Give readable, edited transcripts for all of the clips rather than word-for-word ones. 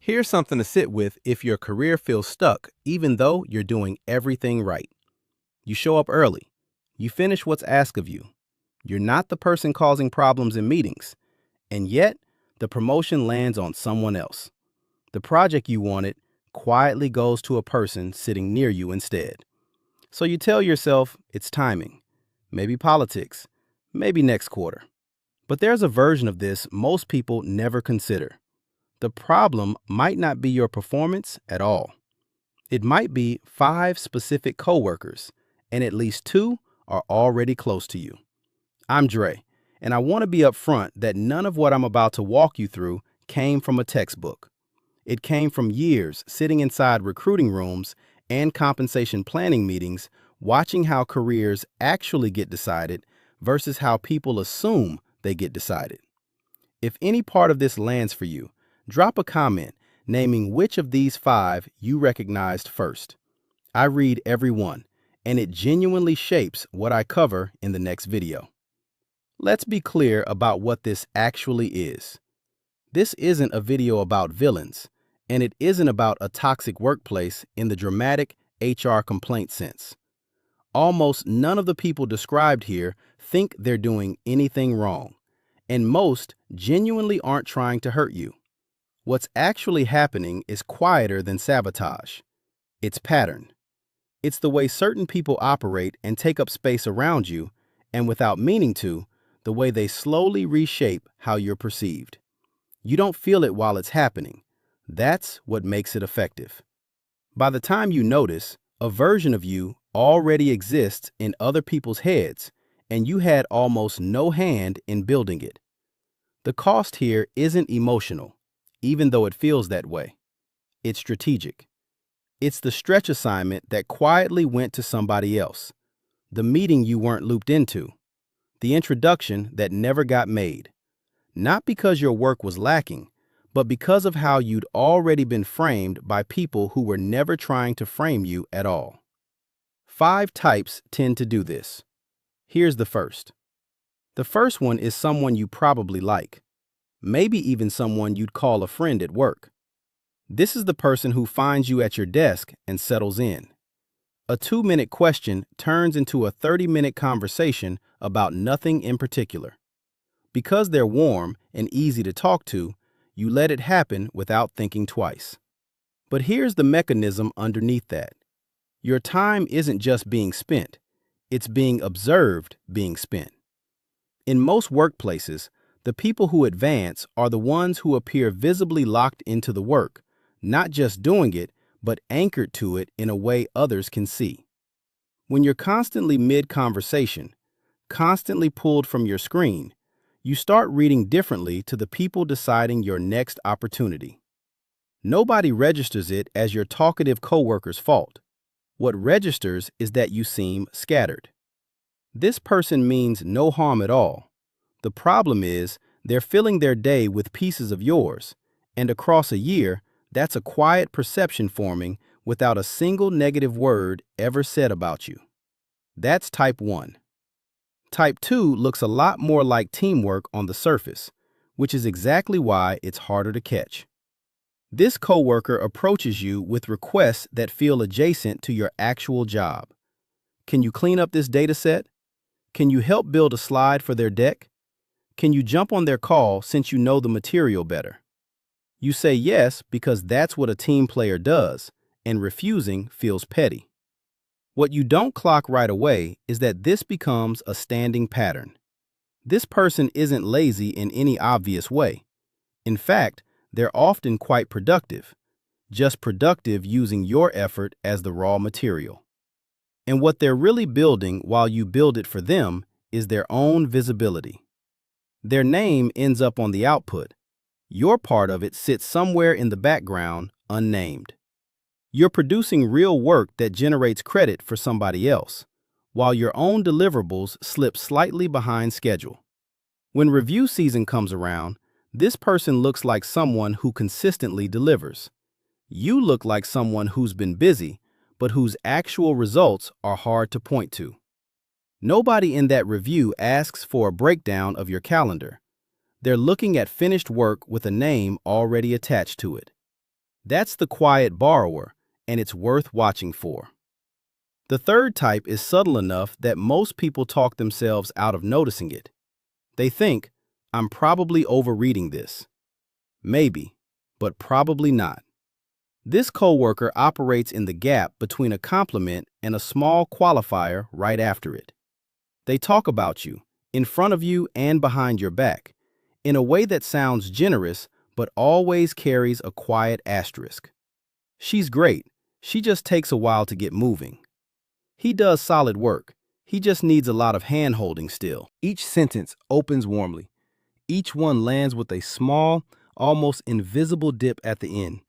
Here's something to sit with if your career feels stuck, even though you're doing everything right. You show up early. You finish what's asked of you. You're not the person causing problems in meetings. And yet, the promotion lands on someone else. The project you wanted quietly goes to a person sitting near you instead. So you tell yourself it's timing, maybe politics, maybe next quarter. But there's a version of this most people never consider. The problem might not be your performance at all. It might be 5 specific coworkers, and at least 2 are already close to you. I'm Dre, and I want to be upfront that none of what I'm about to walk you through came from a textbook. It came from years sitting inside recruiting rooms and compensation planning meetings, watching how careers actually get decided versus how people assume they get decided. If any part of this lands for you, drop a comment naming which of these 5 you recognized first. I read every one, and it genuinely shapes what I cover in the next video. Let's be clear about what this actually is. This isn't a video about villains, and it isn't about a toxic workplace in the dramatic HR complaint sense. Almost none of the people described here think they're doing anything wrong, and most genuinely aren't trying to hurt you. What's actually happening is quieter than sabotage. It's pattern. It's the way certain people operate and take up space around you, and without meaning to, the way they slowly reshape how you're perceived. You don't feel it while it's happening. That's what makes it effective. By the time you notice, a version of you already exists in other people's heads, and you had almost no hand in building it. The cost here isn't emotional, even though it feels that way. It's strategic. It's the stretch assignment that quietly went to somebody else, the meeting you weren't looped into, the introduction that never got made. Not because your work was lacking, but because of how you'd already been framed by people who were never trying to frame you at all. 5 types tend to do this. Here's the first. The first one is someone you probably like. Maybe even someone you'd call a friend at work. This is the person who finds you at your desk and settles in. A 2-minute question turns into a 30-minute conversation about nothing in particular. Because they're warm and easy to talk to, you let it happen without thinking twice. But here's the mechanism underneath that. Your time isn't just being spent, it's being observed being spent. In most workplaces, the people who advance are the ones who appear visibly locked into the work, not just doing it, but anchored to it in a way others can see. When you're constantly mid-conversation, constantly pulled from your screen, you start reading differently to the people deciding your next opportunity. Nobody registers it as your talkative coworker's fault. What registers is that you seem scattered. This person means no harm at all. The problem is they're filling their day with pieces of yours, and across a year, that's a quiet perception forming without a single negative word ever said about you. That's type 1. Type 2 looks a lot more like teamwork on the surface, which is exactly why it's harder to catch. This coworker approaches you with requests that feel adjacent to your actual job. Can you clean up this data set? Can you help build a slide for their deck? Can you jump on their call since you know the material better? You say yes because that's what a team player does, and refusing feels petty. What you don't clock right away is that this becomes a standing pattern. This person isn't lazy in any obvious way. In fact, they're often quite productive, just productive using your effort as the raw material. And what they're really building while you build it for them is their own visibility. Their name ends up on the output. Your part of it sits somewhere in the background, unnamed. You're producing real work that generates credit for somebody else, while your own deliverables slip slightly behind schedule. When review season comes around, this person looks like someone who consistently delivers. You look like someone who's been busy, but whose actual results are hard to point to. Nobody in that review asks for a breakdown of your calendar. They're looking at finished work with a name already attached to it. That's the quiet borrower, and it's worth watching for. The third type is subtle enough that most people talk themselves out of noticing it. They think, I'm probably overreading this. Maybe, but probably not. This coworker operates in the gap between a compliment and a small qualifier right after it. They talk about you, in front of you and behind your back, in a way that sounds generous but always carries a quiet asterisk. She's great, she just takes a while to get moving. He does solid work, he just needs a lot of hand-holding still. Each sentence opens warmly. Each one lands with a small, almost invisible dip at the end.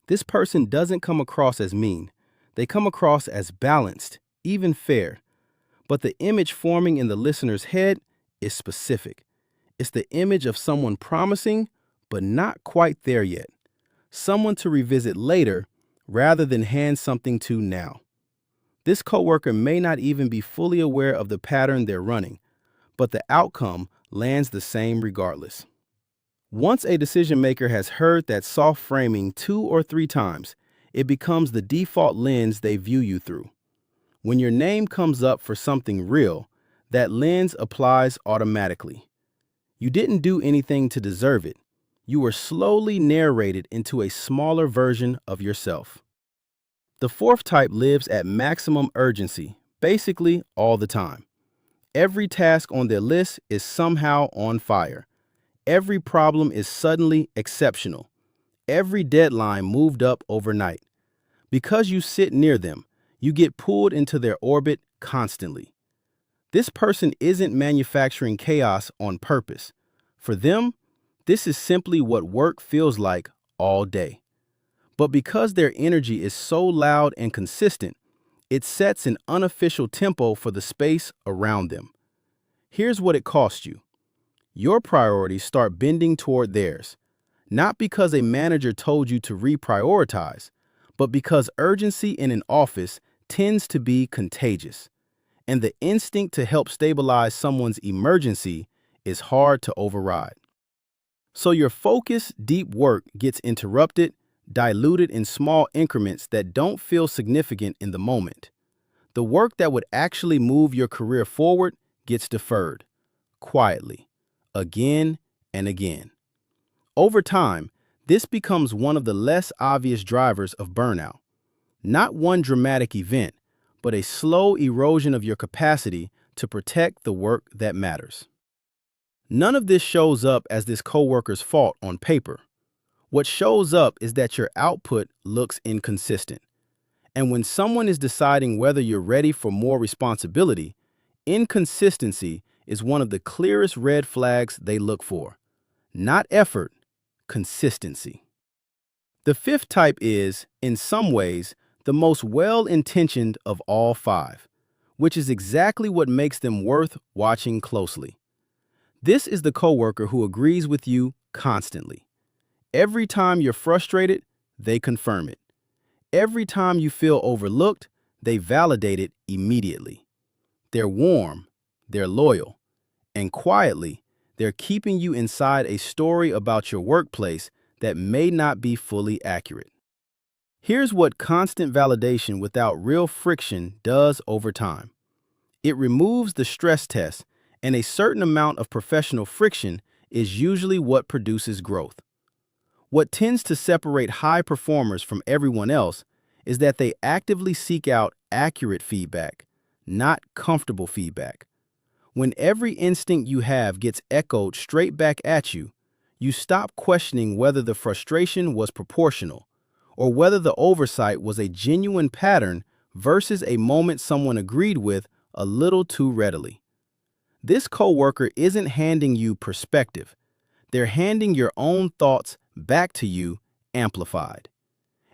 This person doesn't come across as mean. They come across as balanced, even fair. But the image forming in the listener's head is specific. It's the image of someone promising, but not quite there yet. Someone to revisit later, rather than hand something to now. This coworker may not even be fully aware of the pattern they're running, but the outcome lands the same regardless. Once a decision maker has heard that soft framing 2 or 3 times, it becomes the default lens they view you through. When your name comes up for something real, that lens applies automatically. You didn't do anything to deserve it. You were slowly narrated into a smaller version of yourself. The fourth type lives at maximum urgency, basically all the time. Every task on their list is somehow on fire. Every problem is suddenly exceptional. Every deadline moved up overnight. Because you sit near them, you get pulled into their orbit constantly. This person isn't manufacturing chaos on purpose. For them, this is simply what work feels like all day. But because their energy is so loud and consistent, it sets an unofficial tempo for the space around them. Here's what it costs you. Your priorities start bending toward theirs, not because a manager told you to reprioritize, but because urgency in an office tends to be contagious, and the instinct to help stabilize someone's emergency is hard to override. So your focused, deep work gets interrupted, diluted in small increments that don't feel significant in the moment. The work that would actually move your career forward gets deferred, quietly, again and again. Over time, this becomes one of the less obvious drivers of burnout. Not one dramatic event, but a slow erosion of your capacity to protect the work that matters. None of this shows up as this coworker's fault on paper. What shows up is that your output looks inconsistent. And when someone is deciding whether you're ready for more responsibility, inconsistency is one of the clearest red flags they look for. Not effort, consistency. The fifth type is, in some ways, the most well-intentioned of all 5, which is exactly what makes them worth watching closely. This is the coworker who agrees with you constantly. Every time you're frustrated, they confirm it. Every time you feel overlooked, they validate it immediately. They're warm, they're loyal, and quietly, they're keeping you inside a story about your workplace that may not be fully accurate. Here's what constant validation without real friction does over time. It removes the stress test, and a certain amount of professional friction is usually what produces growth. What tends to separate high performers from everyone else is that they actively seek out accurate feedback, not comfortable feedback. When every instinct you have gets echoed straight back at you, you stop questioning whether the frustration was proportional or whether the oversight was a genuine pattern versus a moment someone agreed with a little too readily. This coworker isn't handing you perspective. They're handing your own thoughts back to you amplified.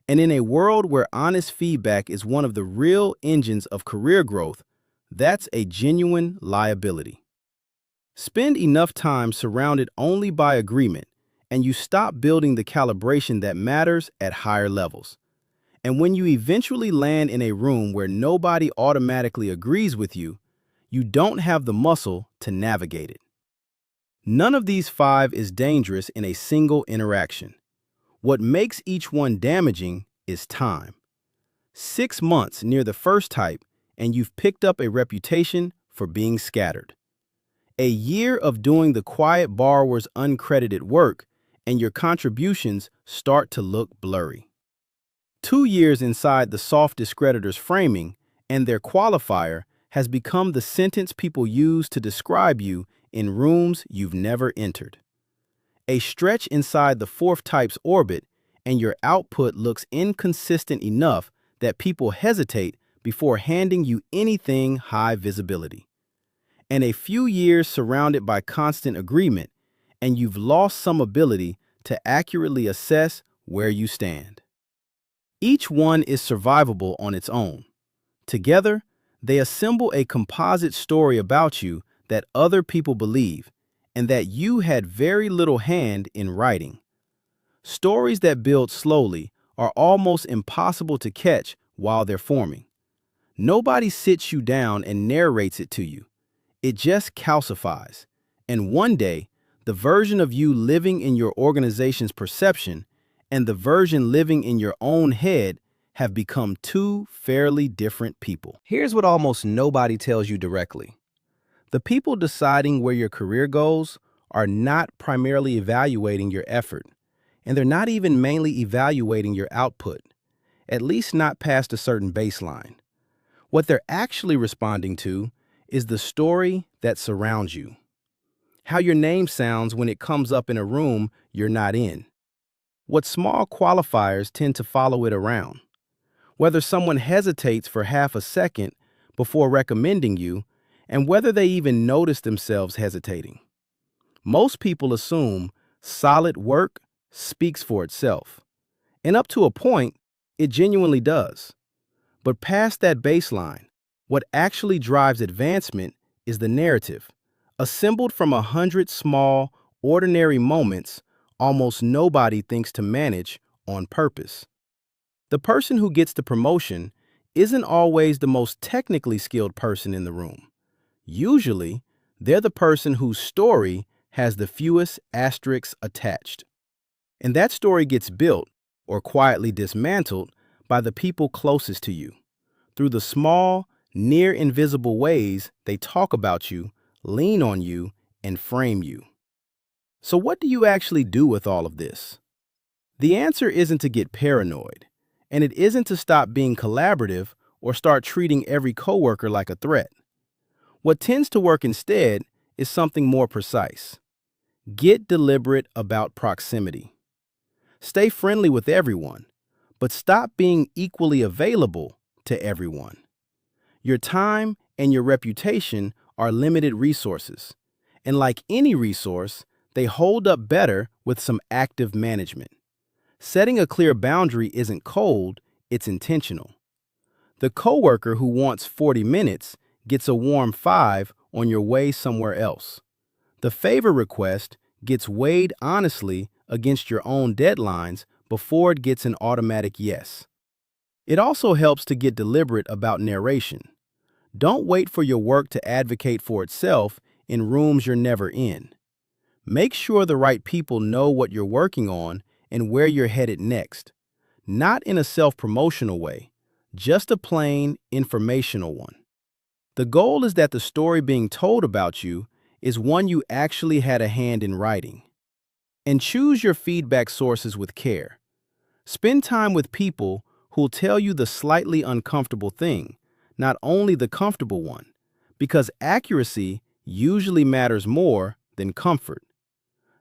And in a world where honest feedback is one of the real engines of career growth, that's a genuine liability. Spend enough time surrounded only by agreement, and you stop building the calibration that matters at higher levels. And when you eventually land in a room where nobody automatically agrees with you, you don't have the muscle to navigate it. None of these 5 is dangerous in a single interaction. What makes each one damaging is time. 6 months near the first type, and you've picked up a reputation for being scattered. A year of doing the quiet borrower's uncredited work, and your contributions start to look blurry. 2 years inside the soft discreditor's framing, and their qualifier has become the sentence people use to describe you in rooms you've never entered. A stretch inside the fourth type's orbit, and your output looks inconsistent enough that people hesitate before handing you anything high visibility. And a few years surrounded by constant agreement, and you've lost some ability to accurately assess where you stand. Each one is survivable on its own. Together, they assemble a composite story about you that other people believe, and that you had very little hand in writing. Stories that build slowly are almost impossible to catch while they're forming. Nobody sits you down and narrates it to you. It just calcifies. And one day, the version of you living in your organization's perception and the version living in your own head have become two fairly different people. Here's what almost nobody tells you directly. The people deciding where your career goes are not primarily evaluating your effort, and they're not even mainly evaluating your output, at least not past a certain baseline. What they're actually responding to is the story that surrounds you. How your name sounds when it comes up in a room you're not in. What small qualifiers tend to follow it around. Whether someone hesitates for half a second before recommending you, and whether they even notice themselves hesitating. Most people assume solid work speaks for itself. And up to a point, it genuinely does. But past that baseline, what actually drives advancement is the narrative, assembled from 100 small, ordinary moments almost nobody thinks to manage on purpose. The person who gets the promotion isn't always the most technically skilled person in the room. Usually, they're the person whose story has the fewest asterisks attached. And that story gets built or quietly dismantled by the people closest to you, through the small, near invisible ways they talk about you, lean on you, and frame you. So what do you actually do with all of this? The answer isn't to get paranoid, and it isn't to stop being collaborative or start treating every coworker like a threat. What tends to work instead is something more precise. Get deliberate about proximity. Stay friendly with everyone, but stop being equally available to everyone. Your time and your reputation are limited resources, and like any resource, they hold up better with some active management. Setting a clear boundary isn't cold, it's intentional. The coworker who wants 40 minutes gets a warm 5 on your way somewhere else. The favor request gets weighed honestly against your own deadlines before it gets an automatic yes. It also helps to get deliberate about narration. Don't wait for your work to advocate for itself in rooms you're never in. Make sure the right people know what you're working on and where you're headed next. Not in a self-promotional way, just a plain, informational one. The goal is that the story being told about you is one you actually had a hand in writing. And choose your feedback sources with care. Spend time with people who'll tell you the slightly uncomfortable thing, not only the comfortable one, because accuracy usually matters more than comfort.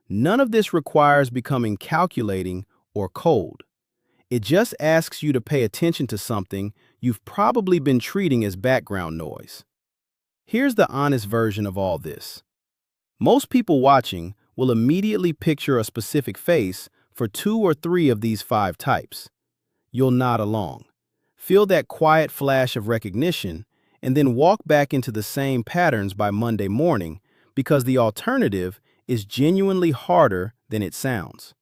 None of this requires becoming calculating or cold. It just asks you to pay attention to something you've probably been treating as background noise. Here's the honest version of all this. Most people watching will immediately picture a specific face for 2 or 3 of these 5 types. You'll nod along, feel that quiet flash of recognition, and then walk back into the same patterns by Monday morning because the alternative is genuinely harder than it sounds.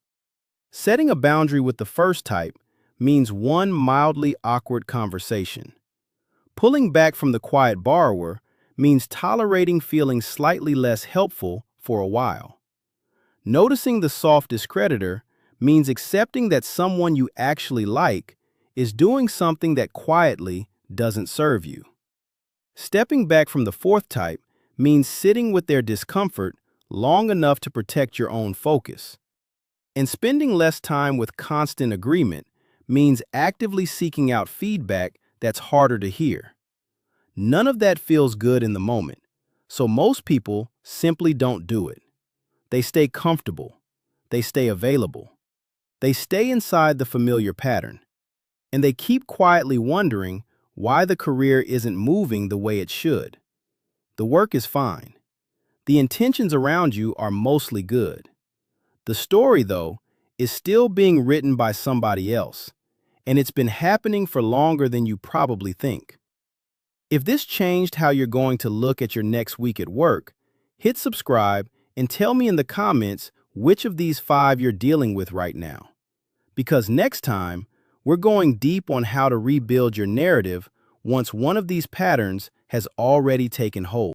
Setting a boundary with the first type means one mildly awkward conversation. Pulling back from the quiet borrower means tolerating feeling slightly less helpful for a while. Noticing the soft discreditor means accepting that someone you actually like is doing something that quietly doesn't serve you. Stepping back from the fourth type means sitting with their discomfort long enough to protect your own focus. And spending less time with constant agreement means actively seeking out feedback that's harder to hear. None of that feels good in the moment, so most people simply don't do it. They stay comfortable. They stay available. They stay inside the familiar pattern. And they keep quietly wondering why the career isn't moving the way it should. The work is fine. The intentions around you are mostly good. The story, though, is still being written by somebody else, and it's been happening for longer than you probably think. If this changed how you're going to look at your next week at work, hit subscribe and tell me in the comments which of these 5 you're dealing with right now. Because next time, we're going deep on how to rebuild your narrative once one of these patterns has already taken hold.